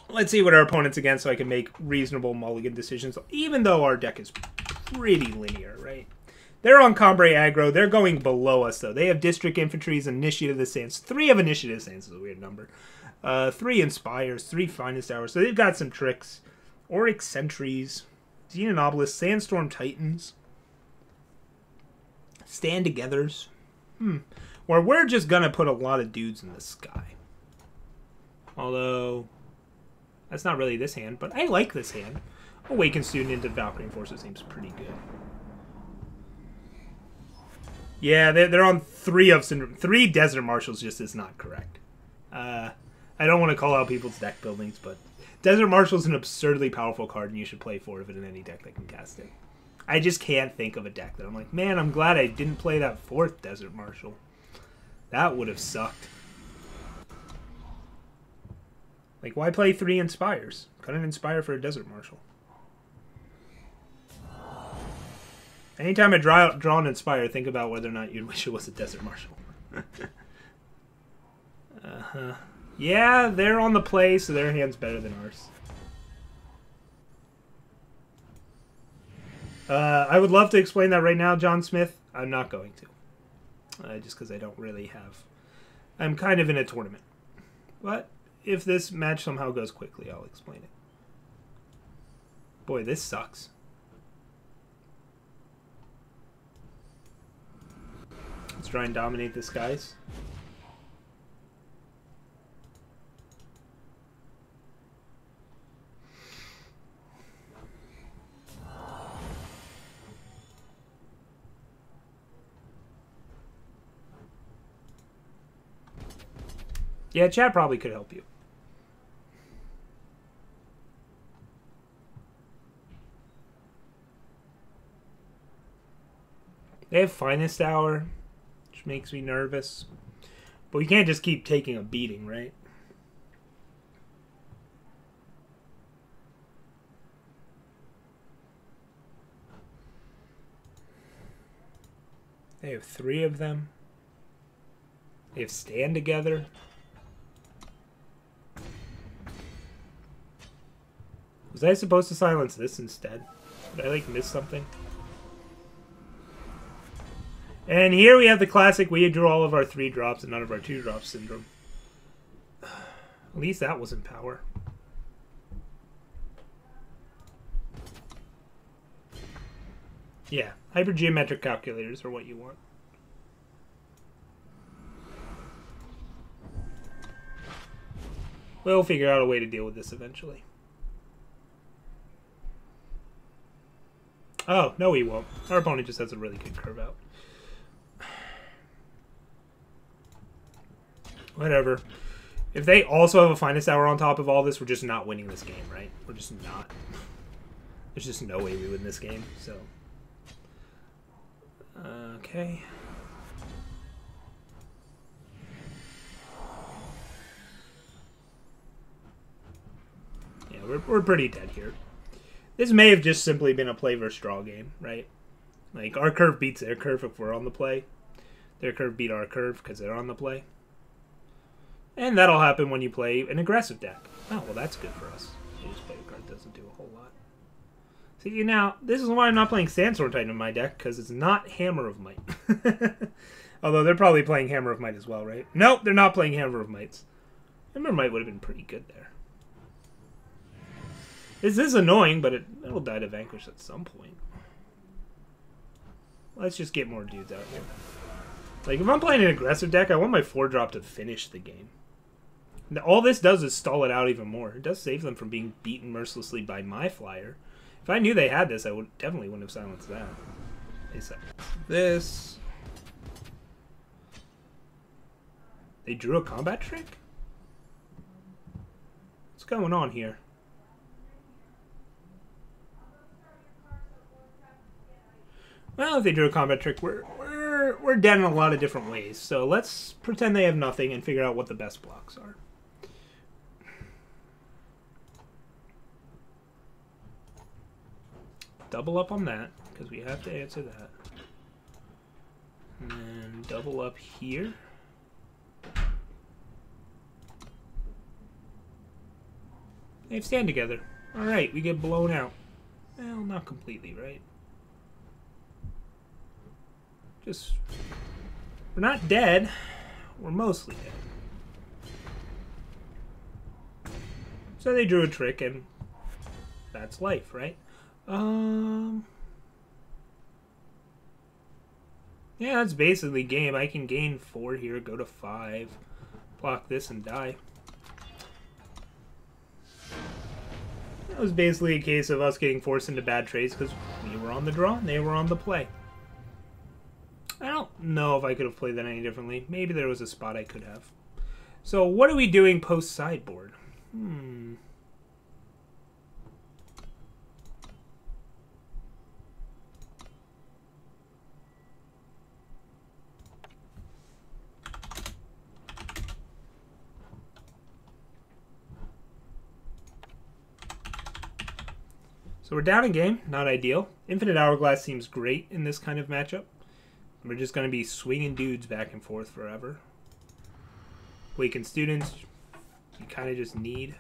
Let's see what our opponent's against so I can make reasonable mulligan decisions, even though our deck is pretty linear, right? They're on Cambrai aggro. They're going below us, though. They have District Infantry's Initiative of the Sands. 3 of Initiative Sands is a weird number. 3 Inspires, 3 Finest Hours. So they've got some tricks. Auric Sentries, Xenon Obelisks, Sandstorm Titans, Stand Togethers. Where we're just going to put a lot of dudes in the sky. Although, that's not really this hand, but I like this hand. Awakened Student into Valkyrie Forces seems pretty good. Yeah, they're on 3 of Syndrome. 3 Desert Marshals just is not correct. I don't want to call out people's deck buildings, but Desert Marshal is an absurdly powerful card, and you should play 4 of it in any deck that can cast it. I just can't think of a deck that I'm like, man, I'm glad I didn't play that 4th Desert Marshal. That would have sucked. Like, why play 3 Inspires? Couldn't Inspire for a Desert Marshal. Anytime I draw an Inspire, think about whether or not you'd wish it was a Desert Marshal. Yeah, they're on the play, so their hand's better than ours. I would love to explain that right now, John Smith. I'm not going to. Just because I don't really have... I'm kind of in a tournament. But if this match somehow goes quickly, I'll explain it. Boy, this sucks. Let's try and dominate the skies. Yeah, chat probably could help you. They have Finest Hour, which makes me nervous. But we can't just keep taking a beating, right? They have 3 of them. They have Stand Together. Was I supposed to silence this instead? Did I, like, miss something? And here we have the classic, we drew all of our 3 drops and none of our 2 drops syndrome. At least that wasn't power. Yeah, hypergeometric calculators are what you want. We'll figure out a way to deal with this eventually. Oh, no he won't. Our opponent just has a really good curve out. Whatever. If they also have a Finest Hour on top of all this, we're just not winning this game, right? We're just not. There's just no way we win this game, so... Okay. Yeah, we're pretty dead here. This may have just simply been a play versus draw game, right? Like, our curve beats their curve if we're on the play. Their curve beat our curve because they're on the play. And that'll happen when you play an aggressive deck. Oh, well, that's good for us. You just play a card that doesn't do a whole lot. See, now, this is why I'm not playing Sandstorm Titan in my deck, because it's not Hammer of Might. Although they're probably playing Hammer of Might as well, right? Nope, they're not playing Hammer of Mights. Hammer of Might would have been pretty good there. This is annoying, but it'll die to Vanquish at some point. Let's just get more dudes out here. Like, if I'm playing an aggressive deck, I want my 4-drop to finish the game. All this does is stall it out even more. It does save them from being beaten mercilessly by my flyer. If I knew they had this, I definitely wouldn't have silenced that. They said this. They drew a combat trick? What's going on here? Well, if they drew a combat trick, we're dead in a lot of different ways. So let's pretend they have nothing and figure out what the best blocks are. Double up on that, because we have to answer that. And then double up here. They stand together. Alright, we get blown out. Well, not completely, right? Just... We're not dead. We're mostly dead. So they drew a trick, and that's life, right? Yeah, that's basically game. I can gain 4 here, go to 5, block this, and die. That was basically a case of us getting forced into bad trades because we were on the draw and they were on the play. I don't know if I could have played that any differently. Maybe there was a spot I could have. So what are we doing post-sideboard? So we're down a game, not ideal. Infinite Hourglass seems great in this kind of matchup. We're just going to be swinging dudes back and forth forever. Awakened Students, you kind of just need.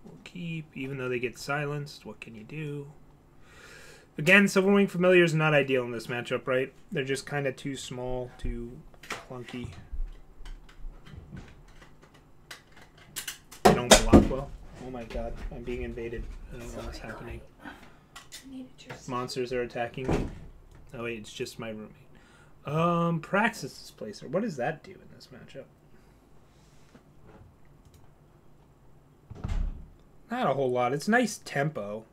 We'll keep, even though they get silenced, what can you do? Again, Silverwing Familiars are not ideal in this matchup, right? They're just kind of too small, too clunky. They don't block well. Oh my god, I'm being invaded. I don't know what's happening. Monsters are attacking me. Oh wait, it's just my roommate. Praxis Displacer. What does that do in this matchup? Not a whole lot. It's nice tempo.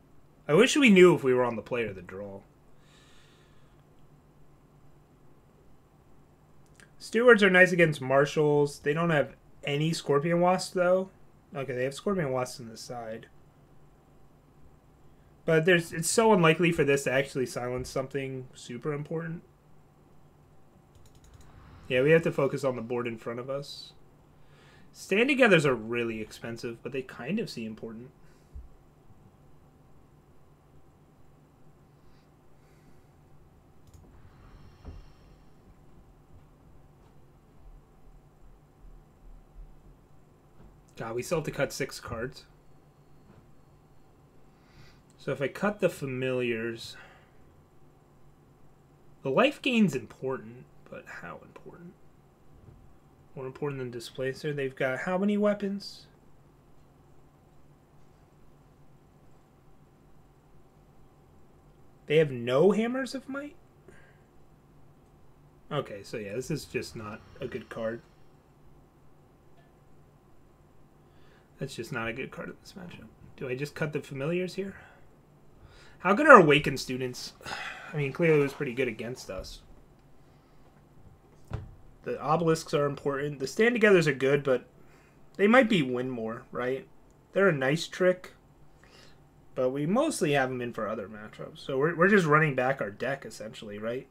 I wish we knew if we were on the play or the draw. Stewards are nice against Marshals. They don't have any Scorpion Wasps, though. Okay, they have Scorpion Wasps on the side. But it's so unlikely for this to actually silence something super important. Yeah, we have to focus on the board in front of us. Stand Togethers are really expensive, but they kind of seem important. God, we still have to cut 6 cards. So if I cut the Familiars... The life gain's important, but how important? More important than Displacer. They've got how many weapons? They have no Hammers of Might? Okay, so yeah, this is just not a good card. That's just not a good card in this matchup. Do I just cut the Familiars here? How good are Awakened Students? I mean, clearly it was pretty good against us. The Obelisks are important. The Stand Togethers are good, but they might be win more, right? They're a nice trick, but we mostly have them in for other matchups. So we're just running back our deck, essentially, right?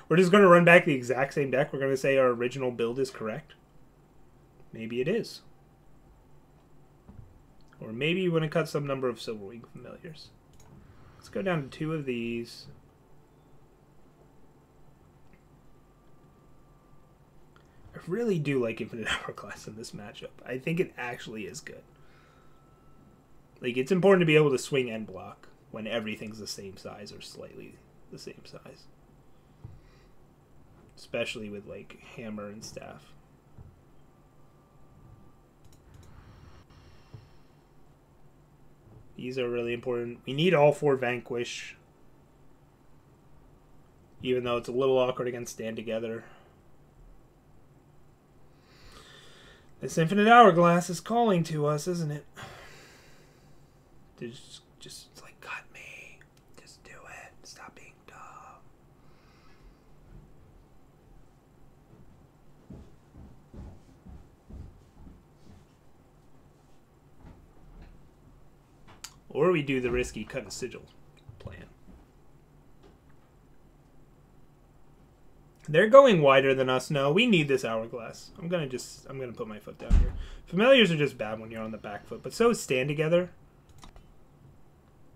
We're just going to run back the exact same deck. We're going to say our original build is correct. Maybe it is. Or maybe you want to cut some number of Silverwing Familiars. Let's go down to 2 of these. I really do like Infinite Hourglass in this matchup. I think it actually is good. Like, it's important to be able to swing and block when everything's the same size or slightly the same size. Especially with, like, hammer and staff. These are really important. We need all 4 Vanquish. Even though it's a little awkward against Stand Together. This Infinite Hourglass is calling to us, isn't it? Just like, cut me. Just do it. Stop being dumb. Or we do the risky cut a sigil plan. They're going wider than us. No, we need this Hourglass. I'm gonna put my foot down here. Familiars are just bad when you're on the back foot, but so is Stand Together.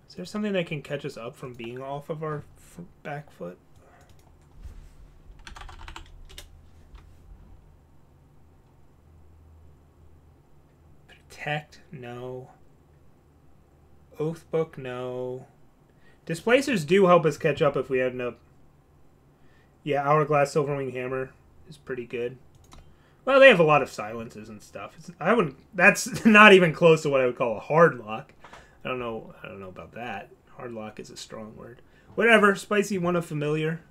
Is there something that can catch us up from being off of our back foot? Detect, no. Oathbook, no. Displacers do help us catch up if we end up... Yeah, Hourglass Silverwing Hammer is pretty good. Well, they have a lot of silences and stuff. I wouldn't... That's not even close to what I would call a hard lock. I don't know about that. Hard lock is a strong word. Whatever. Spicy one of familiar.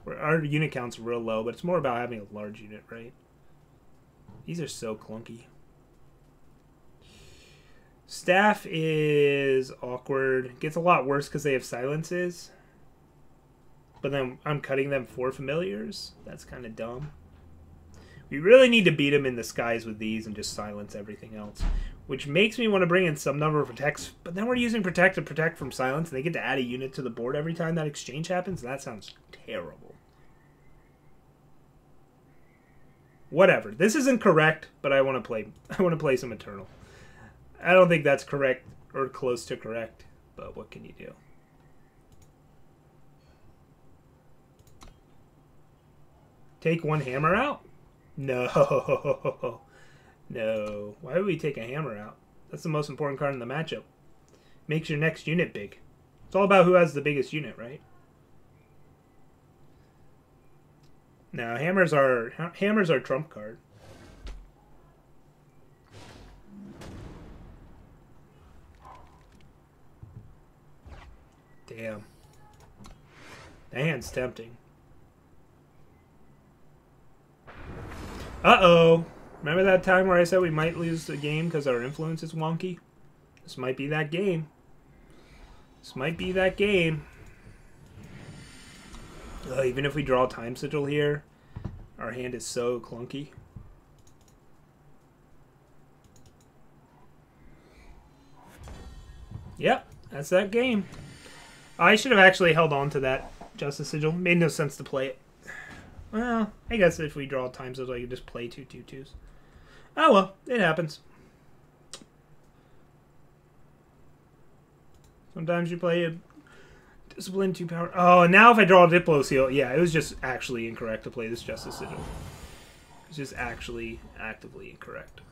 Our unit count's real low, but it's more about having a large unit, right? These are so clunky. Staff is awkward. Gets a lot worse because they have silences. But then I'm cutting them 4 familiars. That's kind of dumb. We really need to beat them in the skies with these and just silence everything else. Which makes me want to bring in some number of protects. But then we're using protect to protect from silence. And they get to add a unit to the board every time that exchange happens. That sounds terrible. Whatever. This isn't correct, but I want to play some Eternal. I don't think that's correct or close to correct, but what can you do? Take 1 hammer out? No. No. Why would we take a hammer out? That's the most important card in the matchup. Makes your next unit big. It's all about who has the biggest unit, right? No, hammers are trump card. Damn. That hand's tempting. Uh-oh. Remember that time where I said we might lose the game because our influence is wonky? This might be that game. This might be that game. Even if we draw Time Sigil here, our hand is so clunky. Yep, that's that game. I should have actually held on to that Justice Sigil. Made no sense to play it. Well, I guess if we draw Time Sigil, I could just play 2 2/2s. Oh well, it happens. Sometimes you play a Discipline 2 power. Oh, and now if I draw a Diplo Seal, yeah, it was just actually incorrect to play this Justice Sigil. It's just actually actively incorrect.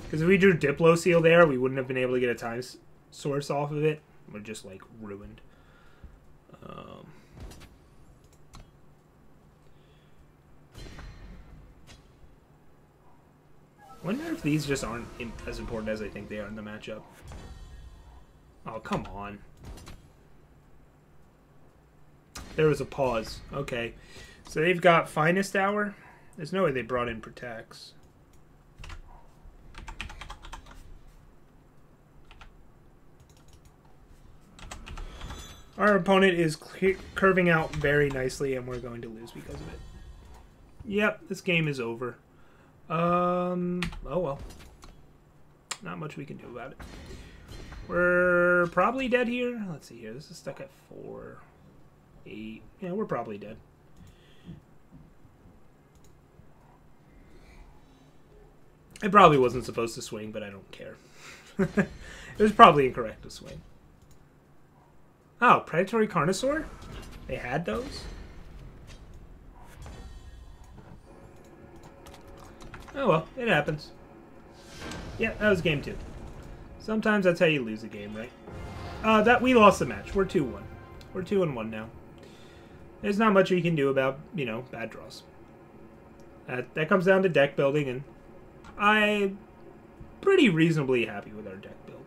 Because if we drew Diplo Seal there, we wouldn't have been able to get a time source off of it. We're just like ruined. Wonder if these just aren't as important as I think they are in the matchup. Oh, come on. There was a pause. Okay. So they've got Finest Hour. There's no way they brought in Protects. Our opponent is curving out very nicely, and we're going to lose because of it. Yep, this game is over. Oh well. Not much we can do about it. We're probably dead here. Let's see here. This is stuck at 4, 8. Yeah, we're probably dead. I probably wasn't supposed to swing, but I don't care. It was probably incorrect to swing. Oh, Predatory Carnosaur? They had those? Oh well, it happens. Yeah, that was game 2. Sometimes that's how you lose a game, right? We lost the match. We're 2-1. We're 2-1 now. There's not much we can do about, you know, bad draws. That comes down to deck building, and I'm pretty reasonably happy with our deck build.